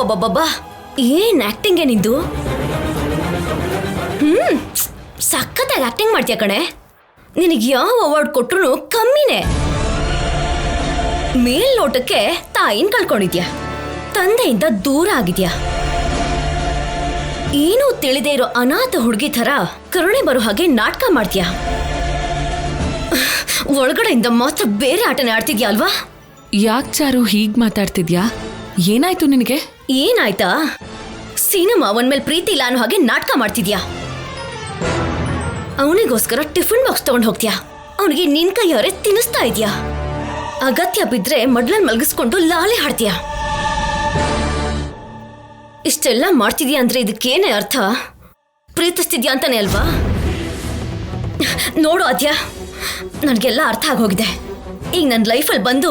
ಅಬ್ಬಬ್ಬಬ್ಬಬ್ಬಾ ಏನ್ ಆಕ್ಟಿಂಗ್ ನಿಂದು. ಸಖತ್ತಾಗಿ ಆಕ್ಟಿಂಗ್ ಮಾಡ್ತೀಯ ಕಣೆ. ನಿನಗೆ ಯಾವ ಅವಾರ್ಡ್ ಕೊಟ್ರು ಕಮ್ಮಿನೇ. ಮೇಲ್ನೋಟಕ್ಕೆ ತಾಯಿನ ಕಳ್ಕೊಂಡಿದ್ಯಾ, ತಂದೆಯಿಂದ ದೂರ ಆಗಿದ್ಯಾ. ಏನೂ ತಿಳಿದೇ ಇರೋ ಅನಾಥ ಹುಡುಗಿ ಥರ ಕರುಣೆ ಬರೋ ಹಾಗೆ ನಾಟಕ ಮಾಡ್ತೀಯಾ. ಒಳಗಡೆಯಿಂದ ಮಾತ್ರ ಬೇರೆ ಆಟನೇ ಆಡ್ತಿದ್ಯಾ ಅಲ್ವಾ? ಯಾಕೆ ಚಾರು ಹೀಗ್ ಮಾತಾಡ್ತಿದ್ಯಾ? ಏನಾಯ್ತು ನಿನಗೆ? ಏನಾಯ್ತಾ? ಸಿನಿಮಾ ಅವನ್ ಮೇಲೆ ಪ್ರೀತಿ ಇಲ್ಲ ಅನ್ನೋ ಹಾಗೆ ನಾಟಕ ಮಾಡ್ತಿದ್ಯಾ. ಅವನಿಗೋಸ್ಕರ ಟಿಫಿನ್ ಬಾಕ್ಸ್ ತಗೊಂಡ್ ಹೋಗ್ತೀಯಾ, ಅವನಿಗೆ ನಿನ್ ಕೈಯವರೇ ತಿನ್ನಿಸ್ತಾ ಇದ್ಯಾ. ಅಗತ್ಯ ಬಿದ್ರೆ ಮಡ್ಲಲ್ಲಿ ಮಲಗಿಸ್ಕೊಂಡು ಲಾಲಿ ಹಾಡ್ತೀಯಾ. ಇಷ್ಟೆಲ್ಲ ಮಾಡ್ತಿದ್ಯಾ ಅಂದ್ರೆ ಇದಕ್ಕೇನೇ ಅರ್ಥ? ಪ್ರೀತಿಸ್ತಿದ್ಯಾ ಅಂತಾನೆ ಅಲ್ವಾ? ನೋಡು ಆದ್ಯಾ, ನನಗೆಲ್ಲ ಅರ್ಥ ಆಗೋಗಿದೆ. ಈಗ ನನ್ನ ಲೈಫಲ್ಲಿ ಬಂದು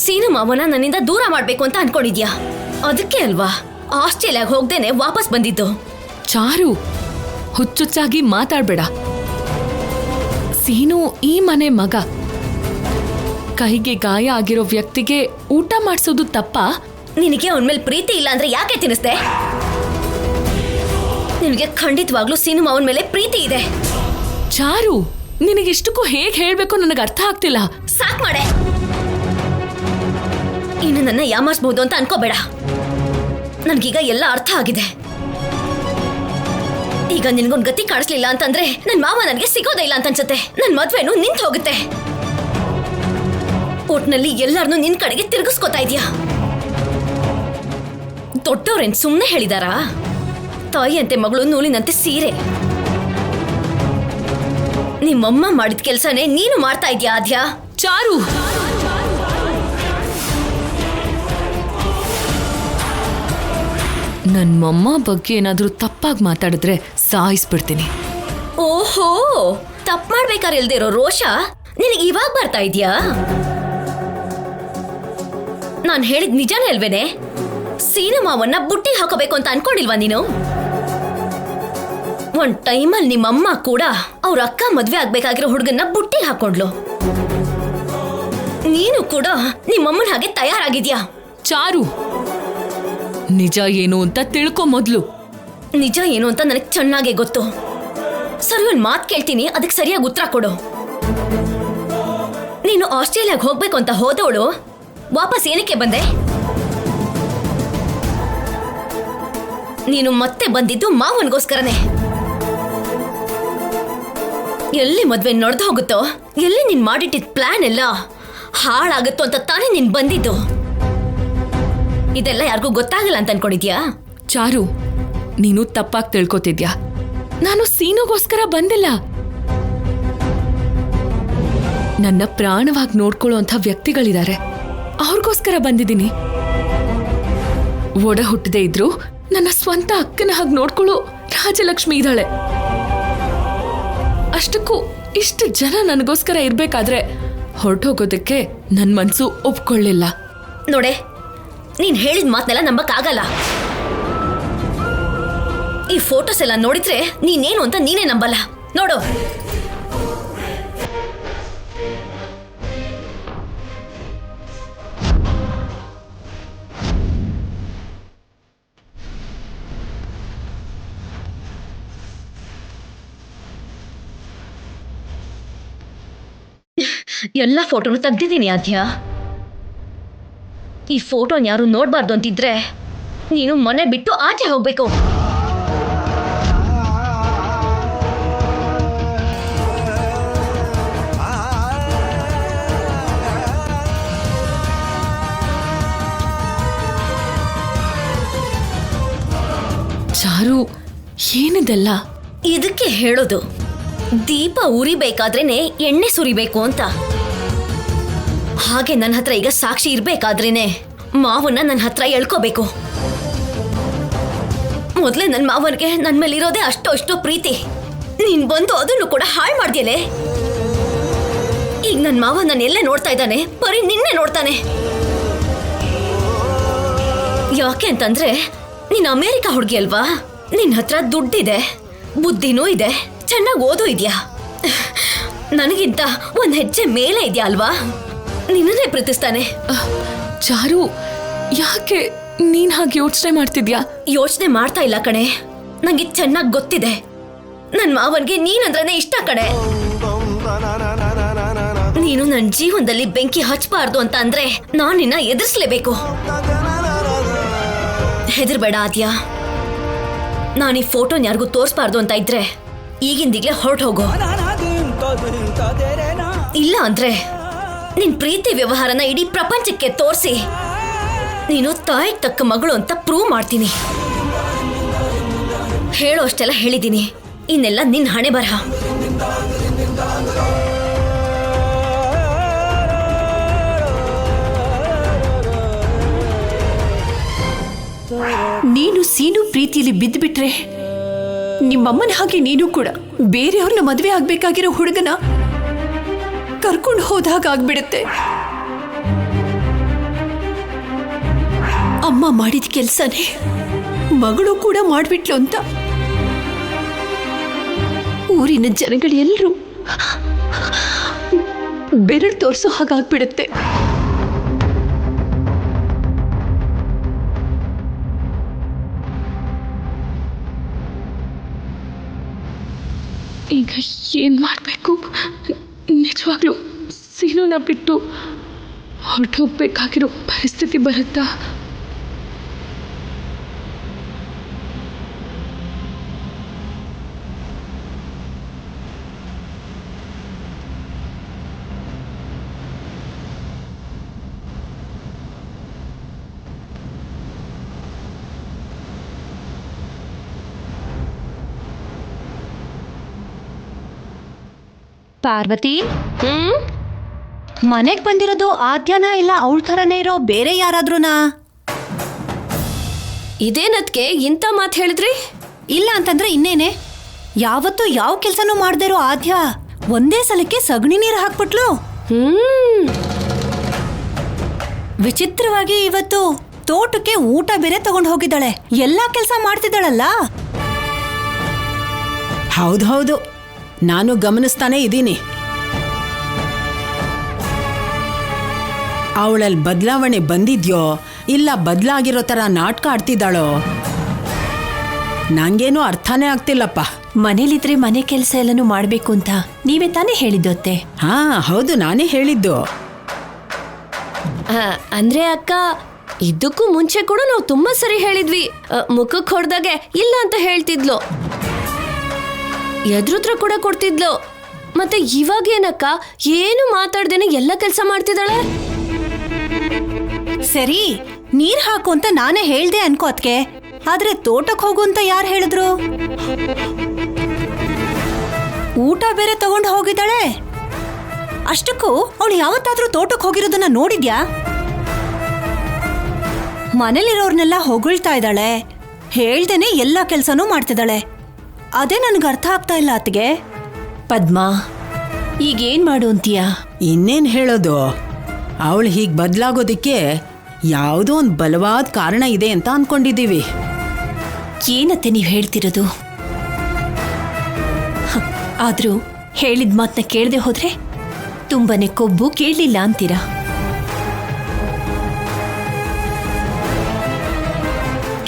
ಸಿನಿಮಾವನ್ನ ನನ್ನಿಂದ ದೂರ ಮಾಡ್ಬೇಕು ಅಂತ ಅನ್ಕೊಂಡಿದ್ಯಾ. ಅದಕ್ಕೆ ಅಲ್ವಾ ಆಸ್ಟ್ರೇಲಿಯಾಗ ಹೋಗ್ದೇನೆ ವಾಪಸ್ ಬಂದಿದ್ದು. ಚಾರು, ಹುಚ್ಚುಚ್ಚಾಗಿ ಮಾತಾಡ್ಬೇಡ. ಸೀನು ಈ ಮನೆ ಮಗ. ಕೈಗೆ ಗಾಯ ಆಗಿರೋ ವ್ಯಕ್ತಿಗೆ ಊಟ ಮಾಡಿಸೋದು ತಪ್ಪ? ನಿನಗೆ ಅವನ ಮೇಲೆ ಪ್ರೀತಿ ಇಲ್ಲ ಅಂದ್ರೆ ಯಾಕೆ ತಿನ್ನಿಸ್ದೆ? ನಿನಗೆ ಖಂಡಿತವಾಗ್ಲೂ ಸಿನಿಮಾ ಅವನ ಮೇಲೆ ಪ್ರೀತಿ ಇದೆ. ಚಾರು, ನಿನಗಿಷ್ಟಕ್ಕೂ ಹೇಗೆ ಹೇಳ್ಬೇಕು ನನಗೆ ಅರ್ಥ ಆಗ್ತಿಲ್ಲ. ಸಾಕ್ ಮಾಡೆ. ಇನ್ನು ನನ್ನ ಯಾಮಾರಿಸಬಹುದು ಅಂತ ಅನ್ಕೋಬೇಡ. ನನ್ಗೀಗ ಎಲ್ಲ ಅರ್ಥ ಆಗಿದೆ. ಈಗ ನಿನ್ಗೊಂದು ಗತಿ ಕಾಣಿಸ್ಲಿಲ್ಲ ಅಂತಂದ್ರೆ ನನ್ ಮಾವ ನನಗೆ ಸಿಗೋದೇ ಇಲ್ಲ ಅಂತ ಅನ್ಸುತ್ತೆ. ನನ್ ಮದ್ವೆನೂ ನಿಂತು ಹೋಗುತ್ತೆ. ಒಟ್ನಲ್ಲಿ ಎಲ್ಲಾರನ್ನೂ ನಿನ್ ಕಡೆಗೆ ತಿರುಗಿಸ್ಕೊತಾ ಇದೀಯಾ. ದೊಡ್ಡವ್ರೇನ್ ಸುಮ್ನೆ ಹೇಳಿದಾರಾ? ತಾಯಿಯಂತೆ ಮಗಳು ನೂಲಿನಂತೆ ಸೀರೆ. ನಿಮ್ಮಮ್ಮ ಮಾಡಿದ ಕೆಲ್ಸನೇ ನೀನು ಮಾಡ್ತಾ ಇದ್ಯಾ ಆದ್ಯಾ? ಚಾರು, ನನ್ ಮಮ್ಮ ಬಗ್ಗೆ ಏನಾದ್ರೂ ತಪ್ಪಾಗಿ ಮಾತಾಡಿದ್ರೆ ಸಾಯಿಸ್ಬಿಡ್ತೀನಿ. ಓಹೋ, ತಪ್ಪು ಮಾಡ್ಬೇಕಾದ್ರೆ ಇಲ್ದೇ ಇರೋ ರೋಷ ನಿನಗೆ ಇವಾಗ ಬರ್ತಾ ಇದ್ಯಾ? ನಾನ್ ಹೇಳಿದ್ ನಿಜಾನೇ ಅಲ್ವೇನೆ? ಸಿನಿಮಾವನ್ನ ಬುಟ್ಟಿಗೆ ಹಾಕೋಬೇಕು ಅಂತ ಅನ್ಕೊಂಡಿಲ್ವಾ ನೀನು? ಒಂದ್ ಟೈಮಲ್ಲಿ ನಿಮ್ಮಮ್ಮ ಕೂಡ ಅವ್ರ ಅಕ್ಕ ಮದ್ವೆ ಆಗ್ಬೇಕಾಗಿರೋ ಹುಡುಗನ್ನ ಬುಟ್ಟಿಗೆ ಹಾಕೊಂಡ್ಲು. ನೀನು ಕೂಡ ನಿಮ್ಮಮ್ಮನ ಹಾಗೆ ತಯಾರಾಗಿದ್ಯಾ. ಚಾರು, ನಿಜ ಏನು ಅಂತ ತಿಳ್ಕೊ ಮೊದ್ಲು. ನಿಜ ಏನು ಅಂತ ನನಗೆ ಚೆನ್ನಾಗೆ ಗೊತ್ತು. ಸರಿ, ಒಂದ್ ಮಾತು ಕೇಳ್ತೀನಿ, ಅದಕ್ಕೆ ಸರಿಯಾಗಿ ಉತ್ತರ ಕೊಡು. ನೀನು ಆಸ್ಟ್ರೇಲಿಯಾಗ ಹೋಗ್ಬೇಕು ಅಂತ ಹೋದವಳು ವಾಪಸ್ ಏನಕ್ಕೆ ಬಂದೆ? ನೀನು ಮತ್ತೆ ಬಂದಿದ್ದು ಮಾವನ್ಗೋಸ್ಕರನೇ. ಎಲ್ಲಿ ಮದ್ವೆ ನಡೆದು ಹೋಗುತ್ತೋ, ಎಲ್ಲಿ ನೀನ್ ಮಾಡಿಟ್ಟಿದ್ ಪ್ಲಾನ್ ಎಲ್ಲ ಹಾಳಾಗುತ್ತೋ ಅಂತ ತಾನೇ ನೀನ್ ಬಂದಿದ್ದು. ಇದೆಲ್ಲ ಯಾರಿಗೂ ಗೊತ್ತಾಗಲ್ಲ ಅಂತ ಅನ್ಕೊಂಡಿದ್ಯಾ? ಚಾರು, ನೀನು ತಪ್ಪಾಗಿ ತಿಳ್ಕೊತಿದ್ಯಾ. ನಾನು ಸೀನುಗೋಸ್ಕರ ಬಂದಿಲ್ಲ. ನನ್ನ ಪ್ರಾಣವಾಗಿ ನೋಡ್ಕೊಳ್ಳೋ ಅಂತ ವ್ಯಕ್ತಿಗಳಿದ್ದಾರೆ, ಅವ್ರಿಗೋಸ್ಕರ ಬಂದಿದ್ದೀನಿ. ಒಡ ಹುಟ್ಟದೇ ಇದ್ರು ನನ್ನ ಸ್ವಂತ ಅಕ್ಕನ ಹಾಗೆ ನೋಡ್ಕೊಳ್ಳೋ ರಾಜಲಕ್ಷ್ಮಿ ಇದ್ದಾಳೆ. ಅಷ್ಟಕ್ಕೂ ಇಷ್ಟು ಜನ ನನಗೋಸ್ಕರ ಇರ್ಬೇಕಾದ್ರೆ ಹೊರಟೋಗೋದಕ್ಕೆ ನನ್ ಮನ್ಸು ಒಪ್ಕೊಳ್ಳಿಲ್ಲ. ನೋಡೆ, ನೀನ್ ಹೇಳಿದ ಮಾತನ್ನೆಲ್ಲ ನಂಬಕ್ಕಾಗಲ್ಲ. ಈ ಫೋಟೋಸ್ ಎಲ್ಲ ನೋಡಿದ್ರೆ ನೀನೇನು ಅಂತ ನೀನೇ ನಂಬಲ್ಲ. ನೋಡು, ಎಲ್ಲ ಫೋಟೋನು ತೆಗ್ದಿದ್ದೀನಿ ಆದ್ಯಾ. ಈ ಫೋಟೋನ ಯಾರು ನೋಡ್ಬಾರ್ದು ಅಂತಿದ್ರೆ ನೀನು ಮನೆ ಬಿಟ್ಟು ಆಚೆ ಹೋಗ್ಬೇಕು. ಚಾರು, ಏನಿದೆಲ್ಲ? ಇದಕ್ಕೆ ಹೇಳೋದು ದೀಪ ಉರಿಬೇಕಾದ್ರೇನೆ ಎಣ್ಣೆ ಸುರಿಬೇಕು ಅಂತ. ಹಾಗೆ ನನ್ನ ಹತ್ರ ಈಗ ಸಾಕ್ಷಿ ಇರ್ಬೇಕಾದ್ರೇನೆ ಮಾವನ್ನ ನನ್ನ ಹತ್ರ ಎಳ್ಕೋಬೇಕು. ಮೊದ್ಲೇ ನನ್ನ ಮಾವನಿಗೆ ನನ್ನ ಮೇಲೆ ಇರೋದೇ ಅಷ್ಟೋ ಪ್ರೀತಿ. ನೀನ್ ಬಂದು ಅದನ್ನು ಕೂಡ ಹಾಳು ಮಾಡ್ದೇಲೆ. ಈಗ ನನ್ನ ಮಾವ ನನ್ನ ಎಲ್ಲೇ ನೋಡ್ತಾ ಇದ್ದಾನೆ, ಬರೀ ನಿನ್ನೆ ನೋಡ್ತಾನೆ. ಯಾಕೆ ಅಂತಂದ್ರೆ ನೀನ್ ಅಮೇರಿಕಾ ಹುಡುಗಿ ಅಲ್ವಾ? ನಿನ್ ಹತ್ರ ದುಡ್ಡಿದೆ, ಬುದ್ಧಿನೂ ಇದೆ, ಚೆನ್ನಾಗಿ ಓದೋ ಇದೆಯಾ. ನನಗಿಂತ ಒಂದ್ ಹೆಜ್ಜೆ ಮೇಲೆ ಇದೆಯಾ ಅಲ್ವಾ? ನಿನ್ನೇ ಪ್ರೀತಿಸ್ತಾನೆ. ಚಾರು, ಯಾಕೆ ನೀನ್ ಹಾಗೆ ಯೋಚನೆ ಮಾಡ್ತಿದ್ಯಾ? ಯೋಚನೆ ಮಾಡ್ತಾ ಇಲ್ಲ ಕಣೆ, ನಂಗೆ ಚೆನ್ನಾಗಿ ಗೊತ್ತಿದೆ. ನನ್ ಮಾವನ್ಗೆ ನೀನಂದ್ರೆ ಇಷ್ಟ ಕಣೆ. ನೀನು ನನ್ನ ಜೀವನದಲ್ಲಿ ಬೆಂಕಿ ಹಚ್ಚಬಾರ್ದು ಅಂತ ಅಂದ್ರೆ ನಾನು ನಿನ್ನ ಎದುರಿಸ್ಲೇಬೇಕು. ಹೆದರ್ಬೇಡ ಆದ್ಯಾ. ನಾನು ಈ ಫೋಟೋನ ಯಾರಿಗೂ ತೋರಿಸ್ಬಾರ್ದು ಅಂತ ಇದ್ರೆ ಈಗಿಂದೀಗ್ಲೇ ಹೊರಟು ಹೋಗೋ. ಇಲ್ಲ ಅಂದ್ರೆ ನಿನ್ ಪ್ರೀತಿ ವ್ಯವಹಾರನ ಇಡೀ ಪ್ರಪಂಚಕ್ಕೆ ತೋರಿಸಿ ನೀನು ತಾಯಿಗೆ ತಕ್ಕ ಮಗಳು ಅಂತ ಪ್ರೂವ್ ಮಾಡ್ತೀನಿ. ಹೇಳೋ ಅಷ್ಟೆಲ್ಲ ಹೇಳಿದ್ದೀನಿ, ಇನ್ನೆಲ್ಲ ನಿನ್ ಹಣೆ ಬರಹ. ನೀನು ಸೀನು ಪ್ರೀತಿಯಲ್ಲಿ ಬಿದ್ದುಬಿಟ್ರೆ ನಿಮ್ಮಮ್ಮನ ಹಾಗೆ ನೀನು ಕೂಡ ಬೇರೆಯವ್ರನ್ನ ಮದುವೆ ಆಗ್ಬೇಕಾಗಿರೋ ಹುಡುಗನ ಕರ್ಕೊಂಡು ಹೋದಾಗ ಆಗ್ಬಿಡುತ್ತೆ. ಅಮ್ಮ ಮಾಡಿದ ಕೆಲ್ಸನೇ ಮಗಳು ಕೂಡ ಮಾಡ್ಬಿಟ್ಲು ಅಂತ ಊರಿನ ಜನಗಳೆಲ್ಲರೂ ಬೆರಳು ತೋರಿಸೋ ಹಾಗಾಗ್ಬಿಡುತ್ತೆ. ಈಗ ಏನ್ ಮಾಡಬೇಕು? ನಿಜವಾಗ್ಲೂ ಸೀನುನ ಬಿಟ್ಟು ಹೊರಟೋಗ್ಬೇಕಾಗಿರೋ ಪರಿಸ್ಥಿತಿ ಬರುತ್ತಾ? ಪಾರ್ವತಿ, ಮನೆಗ್ ಬಂದಿರೋದು ಆದ್ಯಾನ ಇಲ್ಲ ಅವಳ ಥರನೇ ಇರೋ ಬೇರೆ ಯಾರಾದ್ರೂನಾ? ಇದೇನದ್ಕೆ ಇಂಥ ಮಾತು ಹೇಳಿದ್ರಿ? ಇಲ್ಲ ಅಂತಂದ್ರೆ ಇನ್ನೇನೆ, ಯಾವತ್ತೂ ಯಾವ ಕೆಲ್ಸನೂ ಮಾಡದೇ ಇರೋ ಆದ್ಯ ಒಂದೇ ಸಲಕ್ಕೆ ಸಗಣಿ ನೀರು ಹಾಕ್ಬಿಟ್ಲು. ವಿಚಿತ್ರವಾಗಿ ಇವತ್ತು ತೋಟಕ್ಕೆ ಊಟ ಬೇರೆ ತಗೊಂಡು ಹೋಗಿದ್ದಾಳೆ. ಎಲ್ಲಾ ಕೆಲಸ ಮಾಡ್ತಿದ್ದಾಳಲ್ಲ. ಹೌದು, ನಾನು ಗಮನಿಸ್ತಾನೆ ಇದ್ದೀನಿ. ಅವಳಲ್ಲಿ ಬದಲಾವಣೆ ಬಂದಿದ್ಯೋ ಇಲ್ಲ ಬದಲಾಗಿರೋ ಥರ ನಾಟಕ ಆಡ್ತಿದ್ದಾಳೋ ನಂಗೇನು ಅರ್ಥನೇ ಆಗ್ತಿಲ್ಲಪ್ಪ. ಮನೇಲಿದ್ರೆ ಮನೆ ಕೆಲಸ ಎಲ್ಲನೂ ಮಾಡ್ಬೇಕು ಅಂತ ನೀವೇ ತಾನೇ ಹೇಳಿದ್ದೊತ್ತೆ. ಹಾ ಹೌದು, ನಾನೇ ಹೇಳಿದ್ದು. ಅಂದ್ರೆ ಅಕ್ಕ, ಇದಕ್ಕೂ ಮುಂಚೆ ಕೂಡ ನಾವು ತುಂಬಾ ಸರಿ ಹೇಳಿದ್ವಿ. ಮುಖಕ್ಕೆ ಹೊಡೆದಾಗೆ ಇಲ್ಲ ಅಂತ ಹೇಳ್ತಿದ್ಲು, ಎದುರುತ್ರ ಕೂಡ ಕೊಡ್ತಿದ್ಲು. ಮತ್ತೆ ಇವಾಗ ಏನಕ್ಕ ಏನು ಮಾತಾಡ್ದೇನೆ ಎಲ್ಲ ಕೆಲಸ ಮಾಡ್ತಿದ್ದಾಳೆ? ಸರಿ, ನೀರ್ ಹಾಕು ಅಂತ ನಾನೇ ಹೇಳ್ದೆ ಅನ್ಕೋ ಅದ್ಕೆ. ಆದ್ರೆ ತೋಟಕ್ಕೆ ಹೋಗು ಅಂತ ಯಾರು ಹೇಳಿದ್ರು? ಊಟ ಬೇರೆ ತಗೊಂಡು ಹೋಗಿದ್ದಾಳೆ. ಅಷ್ಟಕ್ಕೂ ಅವಳು ಯಾವತ್ತಾದ್ರೂ ತೋಟಕ್ಕೆ ಹೋಗಿರೋದನ್ನ ನೋಡಿದ್ಯಾ? ಮನೇಲಿರೋರ್ನೆಲ್ಲ ಹೊಗಳ್ತಾ ಇದ್ದಾಳೆ, ಹೇಳ್ದೇನೆ ಎಲ್ಲ ಕೆಲ್ಸನೂ ಮಾಡ್ತಿದ್ದಾಳೆ. ಅದೇ ನನ್ಗೆ ಅರ್ಥ ಆಗ್ತಾ ಇಲ್ಲ ಅತ್ತಿಗೆ. ಪದ್ಮಾ, ಈಗೇನ್ ಮಾಡು ಅಂತೀಯಾ? ಇನ್ನೇನು ಹೇಳೋದು, ಅವಳು ಹೀಗೆ ಬದಲಾಗೋದಕ್ಕೆ ಯಾವುದೋ ಒಂದು ಬಲವಾದ ಕಾರಣ ಇದೆ ಅಂತ ಅಂದ್ಕೊಂಡಿದ್ದೀವಿ. ಏನತ್ತೆ ನೀವು ಹೇಳ್ತಿರೋದು? ಆದ್ರೂ ಹೇಳಿದ ಮಾತನ್ನ ಕೇಳದೆ ಹೋದ್ರೆ ತುಂಬಾನೇ ಕೊಬ್ಬು, ಕೇಳಲಿಲ್ಲ ಅಂತೀರಾ?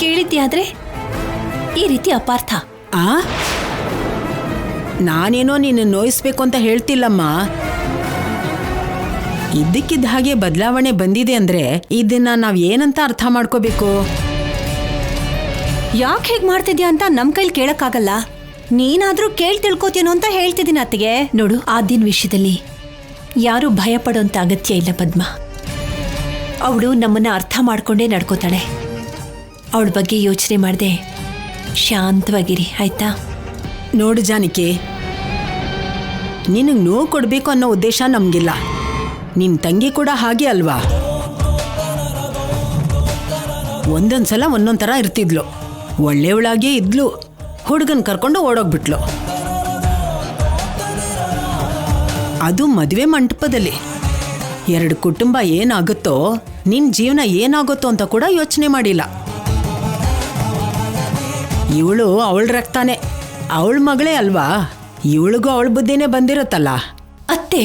ಕೇಳಿದ್ಯಾದ್ರೆ ಈ ರೀತಿ ಅಪಾರ್ಥ. ನಾನೇನೋ ನೀನು ನೋಯಿಸ್ಬೇಕು ಅಂತ ಹೇಳ್ತಿಲ್ಲಮ್ಮ. ಇದ್ದಕ್ಕಿದ್ದ ಹಾಗೆ ಬದಲಾವಣೆ ಬಂದಿದೆ ಅಂದ್ರೆ ಇದನ್ನ ನಾವ್ ಏನಂತ ಅರ್ಥ ಮಾಡ್ಕೋಬೇಕು? ಯಾಕೆ ಹೇಗ್ ಮಾಡ್ತಿದ್ಯಾ ಅಂತ ನಮ್ ಕೈಲಿ ಕೇಳಕ್ಕಾಗಲ್ಲ. ನೀನಾದ್ರೂ ಕೇಳಿ ತಿಳ್ಕೊತೀನೋ ಅಂತ ಹೇಳ್ತಿದ್ದೀನಿ ಅತ್ತಿಗೆ. ನೋಡು, ಆದಿನ ವಿಷಯದಲ್ಲಿ ಯಾರು ಭಯ ಪಡೋಂತ ಅಗತ್ಯ ಇಲ್ಲ ಪದ್ಮ. ಅವಳು ನಮ್ಮನ್ನ ಅರ್ಥ ಮಾಡ್ಕೊಂಡೇ ನಡ್ಕೋತಾಳೆ. ಅವಳ ಬಗ್ಗೆ ಯೋಚನೆ ಮಾಡದೆ ಶಾಂತವಾಗಿರಿ, ಆಯ್ತಾ? ನೋಡು ಜಾನಕಿ, ನಿನಗೆ ನೋವು ಕೊಡಬೇಕು ಅನ್ನೋ ಉದ್ದೇಶ ನಮಗಿಲ್ಲ. ನಿನ್ನ ತಂಗಿ ಕೂಡ ಹಾಗೆ ಅಲ್ವಾ? ಒಂದೊಂದು ಸಲ ಒಂದೊಂದು ಥರ ಇರ್ತಿದ್ಲು. ಒಳ್ಳೆಯವಳಾಗೇ ಇದ್ಲು, ಹುಡುಗನ ಕರ್ಕೊಂಡು ಓಡೋಗ್ಬಿಟ್ಲು. ಅದು ಮದುವೆ ಮಂಟಪದಲ್ಲಿ. ಎರಡು ಕುಟುಂಬ ಏನಾಗುತ್ತೋ, ನಿನ್ನ ಜೀವನ ಏನಾಗುತ್ತೋ ಅಂತ ಕೂಡ ಯೋಚನೆ ಮಾಡಿಲ್ಲ. ಇವಳು ಅವಳ ರಕ್ತಾನೆ, ಅವಳ ಮಗಳೇ ಅಲ್ವಾ? ಇವಳಿಗೂ ಅವಳ ಬುದ್ಧಿನೇ ಬಂದಿರುತ್ತಲ್ಲ. ಅತ್ತೆ,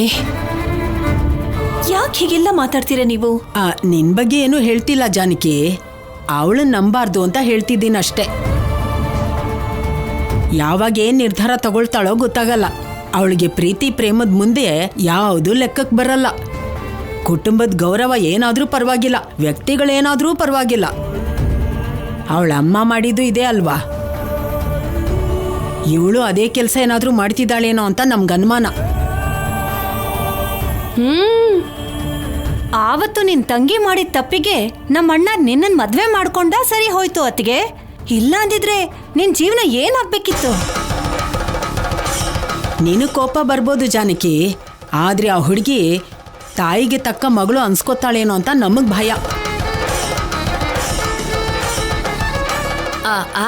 ಯಾಕೆ ಹೀಗೆಲ್ಲ ಮಾತಾಡ್ತೀರಾ ನೀವು? ನಿನ್ ಬಗ್ಗೆ ಏನು ಹೇಳ್ತಿಲ್ಲ ಜಾನಕಿ. ಅವಳನ್ನ ನಂಬಾರ್ದು ಅಂತ ಹೇಳ್ತಿದ್ದೀನಿ ಅಷ್ಟೇ. ಯಾವಾಗ ಏನ್ ನಿರ್ಧಾರ ತಗೊಳ್ತಾಳೋ ಗೊತ್ತಾಗಲ್ಲ. ಅವಳಿಗೆ ಪ್ರೀತಿ ಪ್ರೇಮದ ಮುಂದೆ ಯಾವುದು ಲೆಕ್ಕಕ್ಕೆ ಬರಲ್ಲ. ಕುಟುಂಬದ ಗೌರವ ಏನಾದ್ರೂ ಪರವಾಗಿಲ್ಲ, ವ್ಯಕ್ತಿಗಳೇನಾದ್ರೂ ಪರವಾಗಿಲ್ಲ. ಅವಳ ಅಮ್ಮ ಮಾಡಿದ್ದು ಇದೆ ಅಲ್ವಾ, ಇವಳು ಅದೇ ಕೆಲಸ ಏನಾದ್ರೂ ಮಾಡ್ತಿದ್ದಾಳೇನೋ ಅಂತ ನಮ್ಗನ್ಮಾನ. ಆವತ್ತು ನಿನ್ ತಂಗಿ ಮಾಡಿದ ತಪ್ಪಿಗೆ ನಮ್ಮ ಅಣ್ಣ ನಿನ್ನನ್ ಮದ್ವೆ ಮಾಡ್ಕೊಂಡ ಸರಿ ಹೋಯ್ತು ಅತ್ತಿಗೆ. ಇಲ್ಲ ಅಂದಿದ್ರೆ ನಿನ್ ಜೀವನ ಏನಾಗ್ಬೇಕಿತ್ತು? ನೀನು ಕೋಪ ಬರ್ಬೋದು ಜಾನಕಿ, ಆದ್ರೆ ಆ ಹುಡುಗಿ ತಾಯಿಗೆ ತಕ್ಕ ಮಗಳು ಅನ್ಸ್ಕೊತಾಳೇನೋ ಅಂತ ನಮಗ್ ಭಯ.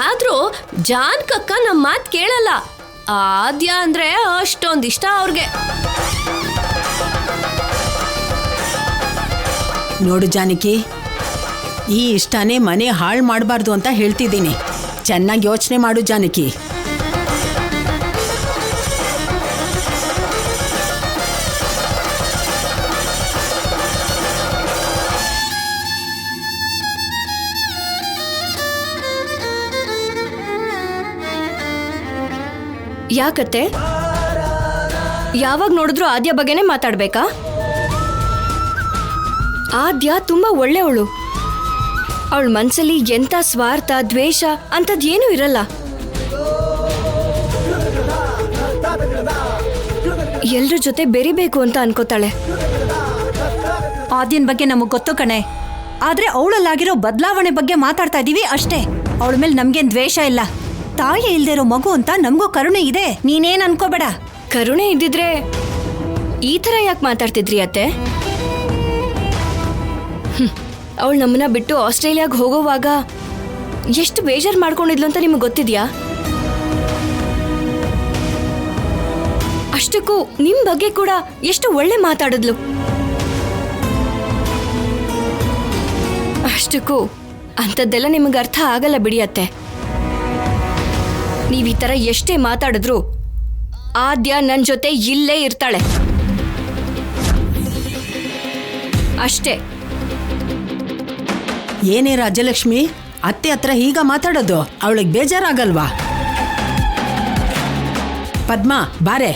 ಆದ್ರೂ ಜಾನ್ಕಕ್ಕ ನಮ್ಮ ಮಾತು ಕೇಳಲ್ಲ. ಆದ್ಯ ಅಂದ್ರೆ ಅಷ್ಟೊಂದಿಷ್ಟ ಅವ್ರಿಗೆ. ನೋಡು ಜಾನಕಿ, ಈ ಇಷ್ಟನೇ ಮನೆ ಹಾಳು ಮಾಡಬಾರ್ದು ಅಂತ ಹೇಳ್ತಿದ್ದೀನಿ. ಚೆನ್ನಾಗಿ ಯೋಚನೆ ಮಾಡು ಜಾನಕಿ. ಯಾಕತ್ತೆ ಯಾವಾಗ ನೋಡಿದ್ರು ಆದ್ಯ ಬಗ್ಗೆನೇ ಮಾತಾಡ್ಬೇಕಾ? ಆದ್ಯ ತುಂಬಾ ಒಳ್ಳೆಯವಳು. ಅವಳ ಮನ್ಸಲ್ಲಿ ಎಂಥ ಸ್ವಾರ್ಥ ದ್ವೇಷ ಅಂಥದ್ದೇನೂ ಇರಲ್ಲ. ಎಲ್ರ ಜೊತೆ ಬೆರಿಬೇಕು ಅಂತ ಅನ್ಕೋತಾಳೆ. ಆದ್ಯನ್ ಬಗ್ಗೆ ನಮಗ್ ಗೊತ್ತು ಕಣೆ, ಆದ್ರೆ ಅವಳಲ್ಲಾಗಿರೋ ಬದಲಾವಣೆ ಬಗ್ಗೆ ಮಾತಾಡ್ತಾ ಇದೀವಿ ಅಷ್ಟೇ. ಅವಳ ಮೇಲೆ ನಮ್ಗೇನ್ ದ್ವೇಷ ಇಲ್ಲ. ತಾಯಿ ಇಲ್ದೇ ಇರೋ ಮಗು ಅಂತ ನಮಗೂ ಕರುಣೆ ಇದೆ, ನೀನೇನ್ ಅನ್ಕೋಬೇಡ. ಕರುಣೆ ಇದ್ದಿದ್ರೆ ಈ ಥರ ಯಾಕೆ ಮಾತಾಡ್ತಿದ್ರಿ ಅತ್ತೆ? ಅವಳು ನಮ್ಮನ್ನ ಬಿಟ್ಟು ಆಸ್ಟ್ರೇಲಿಯಾಗ ಹೋಗೋವಾಗ ಎಷ್ಟು ಬೇಜಾರು ಮಾಡ್ಕೊಂಡಿದ್ಲು ಅಂತ ನಿಮಗೆ ಗೊತ್ತಿದ್ಯಾ? ಅಷ್ಟಕ್ಕೂ ನಿಮ್ ಬಗ್ಗೆ ಕೂಡ ಎಷ್ಟು ಒಳ್ಳೆ ಮಾತಾಡಿದ್ಲು. ಅಷ್ಟಕ್ಕೂ ಅಂಥದ್ದೆಲ್ಲ ನಿಮಗೆ ಅರ್ಥ ಆಗಲ್ಲ ಬಿಡಿ ಅತ್ತೆ. ನೀವ್ ಈ ತರ ಎಷ್ಟೇ ಮಾತಾಡಿದ್ರು ಆದ್ಯ ನನ್ ಜೊತೆ ಇಲ್ಲೇ ಇರ್ತಾಳೆ ಅಷ್ಟೇ. ಏನೇ ರಾಜಲಕ್ಷ್ಮಿ, ಅತ್ತೆ ಹತ್ರ ಹೀಗ ಮಾತಾಡೋದು ಅವಳಿಗೆ ಬೇಜಾರಾಗಲ್ವಾ? ಪದ್ಮಾ ಬಾರೆ.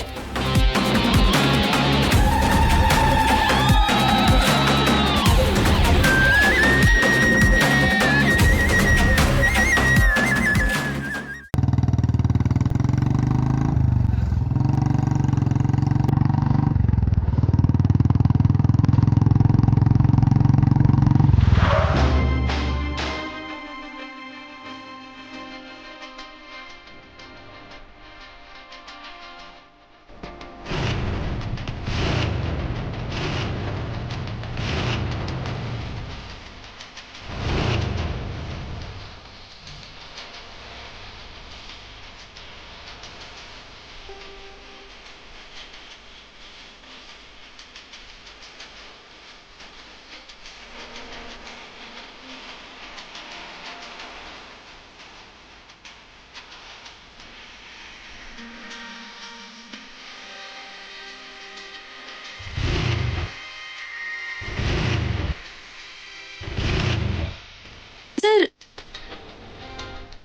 ಸರ್,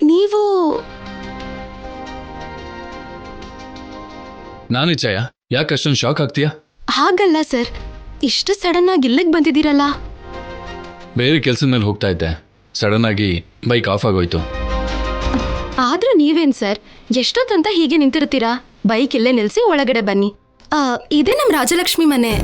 ನೀವು ನಾನು ಜಯ, ಯಾಕೆ ಅಷ್ಟೊಂದು ಶಾಕ್ ಆಗ್ತೀಯಾ? ಹಾಗಲ್ಲ ಸರ್, ಇಷ್ಟು ಸಡನ್ ಆಗಿ ಇಲ್ಲಿಗೆ ಬಂದಿದ್ದೀರಲ್ಲ. ಬೇರೆ ಕೆಲಸದ ಮೇಲೆ ಹೋಗ್ತಾ ಇದ್ದೆ, ಸಡನ್ ಆಗಿ ಬೈಕ್ ಆಫ್ ಆಗೋಯ್ತು. ಆದ್ರೂ ನೀವೇನ್ ಸರ್, ಎಷ್ಟೊತ್ತಂತ ಹೀಗೆ ನಿಂತಿರ್ತೀರಾ? ಬೈಕ್ ಇಲ್ಲೇ ನಿಲ್ಸಿ ಒಳಗಡೆ ಬನ್ನಿ. ಇದೇ ನಮ್ಮ ರಾಜಲಕ್ಷ್ಮಿ ಮನೆ.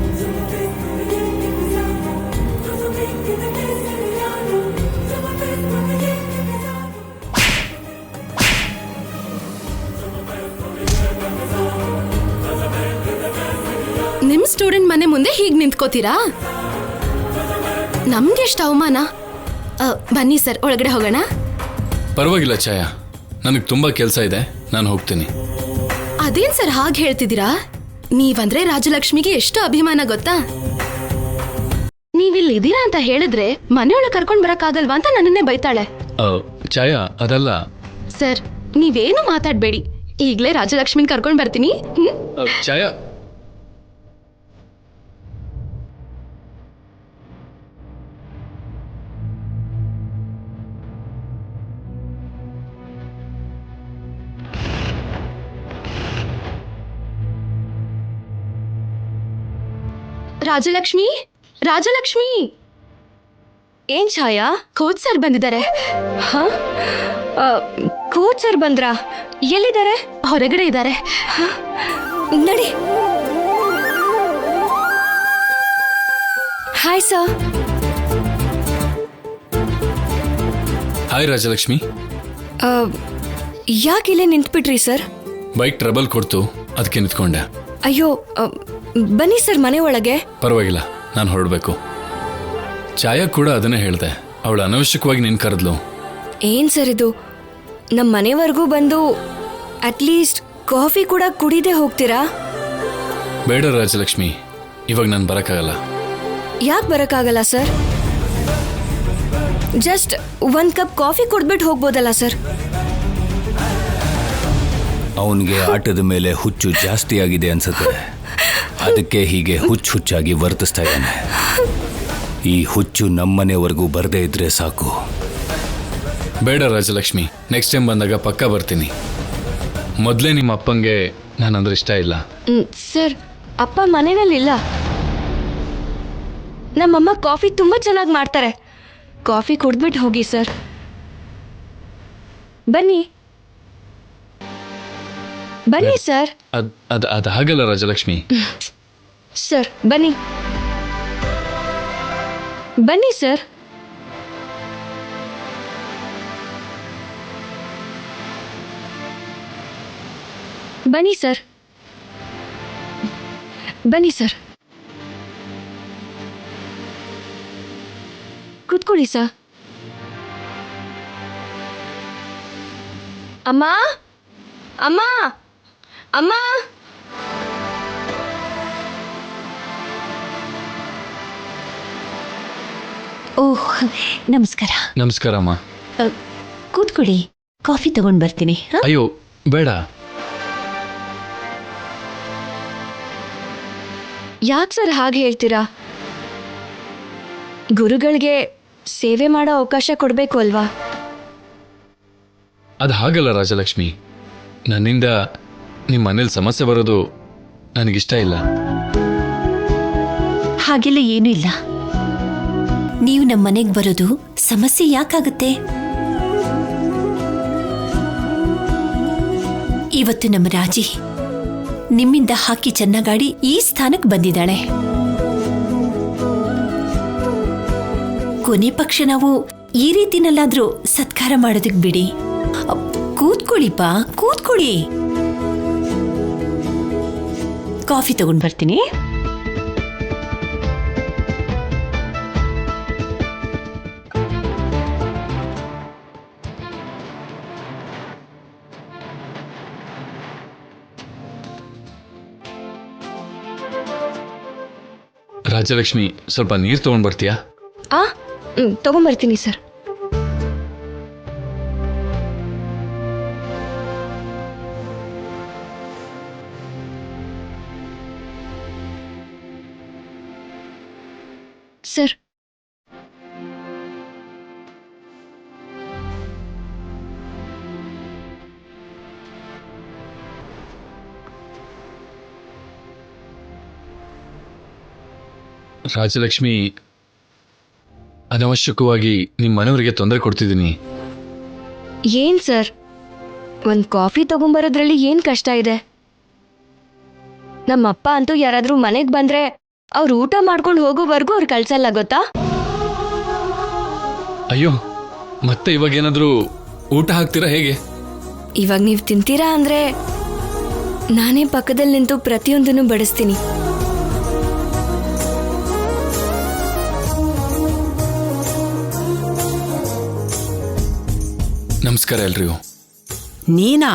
ನಿಮ್ ಸ್ಟೂಡೆಂಟ್ ಮನೆ ಮುಂದೆ ಹೀಗೆ ನಿಂತ್ಕೋತೀರಾ? ನಮ್ಗೆ ಎಷ್ಟು ಅವಮಾನ. ಬನ್ನಿ ಸರ್, ಒಳಗಡೆ ಹೋಗೋಣ. ಪರವಾಗಿಲ್ಲ ಛಾಯಾ, ನನಗೆ ತುಂಬ ಕೆಲಸ ಇದೆ, ನಾನು ಹೋಗ್ತೀನಿ. ಅದೇನ್ ಸರ್ ಹಾಗೆ ಹೇಳ್ತಿದ್ದೀರಾ? ನೀವಂದ್ರೆ ರಾಜಲಕ್ಷ್ಮಿಗೆ ಎಷ್ಟು ಅಭಿಮಾನ ಗೊತ್ತಾ? ನೀವಿಲ್ಲಿ ಇದೀರಾ ಅಂತ ಹೇಳಿದ್ರೆ ಮನೆಯೊಳಗೆ ಕರ್ಕೊಂಡ್ ಬರಕ್ಕಾಗಲ್ವಾ ಅಂತ ನನ್ನನ್ನೇ ಬೈತಾಳೆ. ಛಾಯಾ, ಅದಲ್ಲ. ಸರ್, ನೀವೇನು ಮಾತಾಡ್ಬೇಡಿ, ಈಗ್ಲೇ ರಾಜಲಕ್ಷ್ಮಿನ ಕರ್ಕೊಂಡ್ ಬರ್ತೀನಿ. ಛಾಯಾ, ರಾಜಲಕ್ಷ್ಮಿ, ರಾಜಲಕ್ಷ್ಮಿ. ಏನ್ ಛಾಯಾ, ಕೋಚ್ ಸರ್ ಬಂದಿದ್ದಾರೆ. ಹ, ಕೋಚ್ ಸರ್ ಬಂದ್ರಾ? ಎಲ್ಲಿದ್ದಾರೆ? ಹೊರಗಡೆ ಇದ್ದಾರೆ. ನಡಿ. Hi sir. ಹಾಯ್ ರಾಜಲಕ್ಷ್ಮಿ. ಯಾಕೆ ಇಲ್ಲೇ ನಿಂತ್ಬಿಟ್ರಿ ಸರ್? ಬೈಕ್ ಟ್ರಬಲ್ ಕೊಡ್ತು, ಅದಕ್ಕೆ ನಿಂತ್ಕೊಂಡೆ. ಅಯ್ಯೋ, ಬನ್ನಿ ಸರ್ ಮನೆ ಒಳಗೆ. ಪರವಾಗಿಲ್ಲ, ನಾನು ಹೊರಡಬೇಕು. ಛಾಯಾ ಕೂಡ ಅದನ್ನೇ ಹೇಳ್ದೆ, ಅವಳು ಅನವಶ್ಯಕವಾಗಿ ನಿನ್ ಕರೆದ್ಲು. ಏನ್ ಸರ್ ಇದು? ನಮ್ಮ ಮನೆವರೆಗೂ ಬಂದು ಅಟ್ಲೀಸ್ಟ್ ಕಾಫಿ ಕೂಡ ಕುಡಿದೇ ಹೋಗ್ತೀರಾ? ಬೇಡ ರಾಜಲಕ್ಷ್ಮಿ, ಇವಾಗ ನಾನು ಬರೋಕ್ಕಾಗಲ್ಲ. ಯಾಕೆ ಬರೋಕ್ಕಾಗಲ್ಲ ಸರ್? ಜಸ್ಟ್ 1 ಕಪ್ ಕಾಫಿ ಕೊಡ್ಬಿಟ್ಟು ಹೋಗ್ಬೋದಲ್ಲ ಸರ್? ಅವನಿಗೆ ಆಟದ ಮೇಲೆ ಹುಚ್ಚು ಜಾಸ್ತಿ ಆಗಿದೆ ಅನ್ಸುತ್ತೆ, ಅದಕ್ಕೆ ಹೀಗೆ ಹುಚ್ಚಾಗಿ ವರ್ತಿಸ್ತಾ ಇದ್ದಾನೆ. ಈ ಹುಚ್ಚು ನಮ್ಮನೆವರೆಗೂ ಬರದೇ ಇದ್ರೆ ಸಾಕು. ಬೇಡ ರಾಜಲಕ್ಷ್ಮಿ, ನೆಕ್ಸ್ಟ್ ಟೈಮ್ ಬಂದಾಗ ಪಕ್ಕ ಬರ್ತೀನಿ. ಮೊದಲೇ ನಿಮ್ಮ ಅಪ್ಪಂಗೆ ನಾನಂದ್ರೆ ಇಷ್ಟ ಇಲ್ಲ. ಸರ್, ಅಪ್ಪ ಮನೆಯಲ್ಲಿಲ್ಲ. ನಮ್ಮಮ್ಮ ಕಾಫಿ ತುಂಬ ಚೆನ್ನಾಗಿ ಮಾಡ್ತಾರೆ. ಕಾಫಿ ಕುಡ್ದ್ಬಿಟ್ಟು ಹೋಗಿ ಸರ್. ಬನ್ನಿ ಬನ್ನಿ ಸರ್. ಅದು ಹಾಗಲ್ಲ ರಾಜಲಕ್ಷ್ಮಿ. ಸರ್ ಬನ್ನಿ ಬನ್ನಿ ಸರ್. ಬನ್ನಿ ಸರ್, ಬನ್ನಿ ಸರ್, ಕೂತ್ಕೊಳ್ಳಿ ಸರ್. ಅಮ್ಮ, ಅಮ್ಮ, ಅಮ್ಮ. ಓಹ್, ನಮಸ್ಕಾರ. ನಮಸ್ಕಾರ ಅಮ್ಮ. ಕೂತ್ಕೊಳ್ಳಿ, ಕಾಫಿ ತಗೊಂಡ್ ಬರ್ತೀನಿ. ಅಯ್ಯೋ ಬೇಡ. ಯಾಕೆ ಸರ್ ಹಾಗೆ ಹೇಳ್ತೀರಾ? ಗುರುಗಳಿಗೆ ಸೇವೆ ಮಾಡೋ ಅವಕಾಶ ಕೊಡಬೇಕು ಅಲ್ವಾ? ಅದು ಹಾಗಲ್ಲ ರಾಜಲಕ್ಷ್ಮಿ, ನನ್ನಿಂದ ನಿಮ್ಮ ಮನೇಲಿ ಸಮಸ್ಯೆ ಬರೋದು ನನಗಿಷ್ಟ ಇಲ್ಲ. ಹಾಗೆಲ್ಲ ಏನೂ ಇಲ್ಲ. ನೀವು ನಮ್ಮ ಮನೆಗೆ ಬರೋದು ಸಮಸ್ಯೆ ಯಾಕಾಗುತ್ತೆ? ಇವತ್ತು ನಮ್ಮ ರಾಜಿ ನಿಮ್ಮಿಂದ ಹಾಕಿ ಚೆನ್ನಾಗಾಡಿ ಈ ಸ್ಥಾನಕ್ಕೆ ಬಂದಿದ್ದಾಳೆ. ಕೊನೆ ಪಕ್ಷ ನಾವು ಈ ರೀತಿನಲ್ಲಾದ್ರೂ ಸತ್ಕಾರ ಮಾಡೋದಕ್ಕೆ ಬಿಡಿ. ಕೂತ್ಕೊಳ್ಳಿಪ್ಪ, ಕೂತ್ಕೊಳ್ಳಿ. ಕಾಫಿ ತಗೊಂಡ್ ಬರ್ತೀನಿ. ರಾಜಲಕ್ಷ್ಮಿ, ಸ್ವಲ್ಪ ನೀರು ತಗೊಂಡ್ ಬರ್ತೀಯಾ? ತಗೊಂಬರ್ತೀನಿ ಸರ್. ಸರ್, ರಾಜಲಕ್ಷ್ಮಿ, ಅನವಶ್ಯಕವಾಗಿ ನಿಮ್ಮ ಮನೆಯವರಿಗೆ ತೊಂದರೆ ಕೊಡ್ತಿದ್ದೀನಿ. ಏನ್ ಸರ್, ಒಂದು ಕಾಫಿ ತಗೊಂಬರೋದ್ರಲ್ಲಿ ಏನ್ ಕಷ್ಟ ಇದೆ? ನಮ್ಮಪ್ಪ ಅಂತೂ ಯಾರಾದ್ರೂ ಮನೆಗೆ ಬಂದ್ರೆ ಅವ್ರು ಊಟ ಮಾಡ್ಕೊಂಡು ಹೋಗೋವರೆಗೂ ಅವ್ರು ಕಳ್ಸಲ್ಲ, ಗೊತ್ತಾ? ಅಯ್ಯೋ, ಮತ್ತೆ ಇವಾಗ ಏನಾದರೂ ಊಟ ಹಾಕ್ತೀರಾ ಹೇಗೆ? ಇವಾಗ ನೀವು ತಿಂತೀರಾ ಅಂದ್ರೆ ನಾನೇ ಪಕ್ಕದಲ್ಲಿ ನಿಂತು ಪ್ರತಿಯೊಂದನ್ನು ಬಡಿಸ್ತೀನಿ. ನಮಸ್ಕಾರ ಎಲ್ರಿಗೂ. ನೀನಾ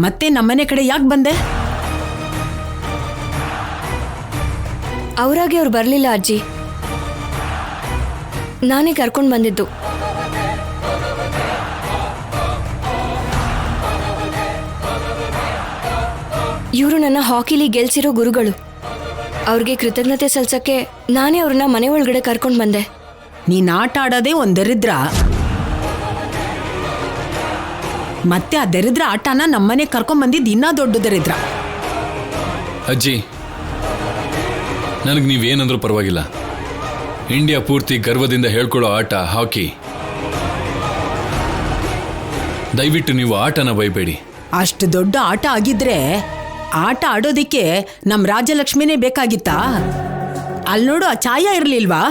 ಮತ್ತೆ ನಮ್ಮನೆ ಕಡೆ ಯಾಕೆ ಬಂದೆ? ಅವರಾಗೆ ಅವ್ರು ಬರಲಿಲ್ಲ ಅಜ್ಜಿ, ನಾನೇ ಕರ್ಕೊಂಡು ಬಂದಿದ್ದು. ಇವರು ನನ್ನ ಹಾಕಿಲಿ ಗೆಲ್ಸಿರೋ ಗುರುಗಳು. ಅವ್ರಿಗೆ ಕೃತಜ್ಞತೆ ಸಲ್ಸಕ್ಕೆ ನಾನೇ ಅವ್ರನ್ನ ಮನೆ ಒಳಗಡೆ ಕರ್ಕೊಂಡು ಬಂದೆ. ನೀನ್ ಆಟ ಆಡೋದೇ ಒಂದ್ ದರಿದ್ರ, ಮತ್ತೆ ಆ ದರಿದ್ರ ಆಟನ ನಮ್ಮನೆ ಕರ್ಕೊಂಡ್ ಬಂದಿದ್ದು ಇನ್ನೂ ದೊಡ್ಡ ದರಿದ್ರ. ಅಜ್ಜಿ, ನನಗೆ ನೀವೇನಂದ್ರೂ ಪರವಾಗಿಲ್ಲ. ಇಂಡಿಯಾ ಪೂರ್ತಿ ಗರ್ವದಿಂದ ಹೇಳ್ಕೊಳ್ಳೋ ಆಟ ಹಾಕಿ. ದಯವಿಟ್ಟು ನೀವು ಆಟನ ಬೈಬೇಡಿ. ಅಷ್ಟು ದೊಡ್ಡ ಆಟ ಆಗಿದ್ರೆ ಆಟ ಆಡೋದಿಕ್ಕೆ ನಮ್ಮ ರಾಜಲಕ್ಷ್ಮಿನೇ ಬೇಕಾಗಿತ್ತಾ? ಅಲ್ಲಿ ನೋಡು, ಆ ಛಾಯಾ ಇರ್ಲಿಲ್ವಾ?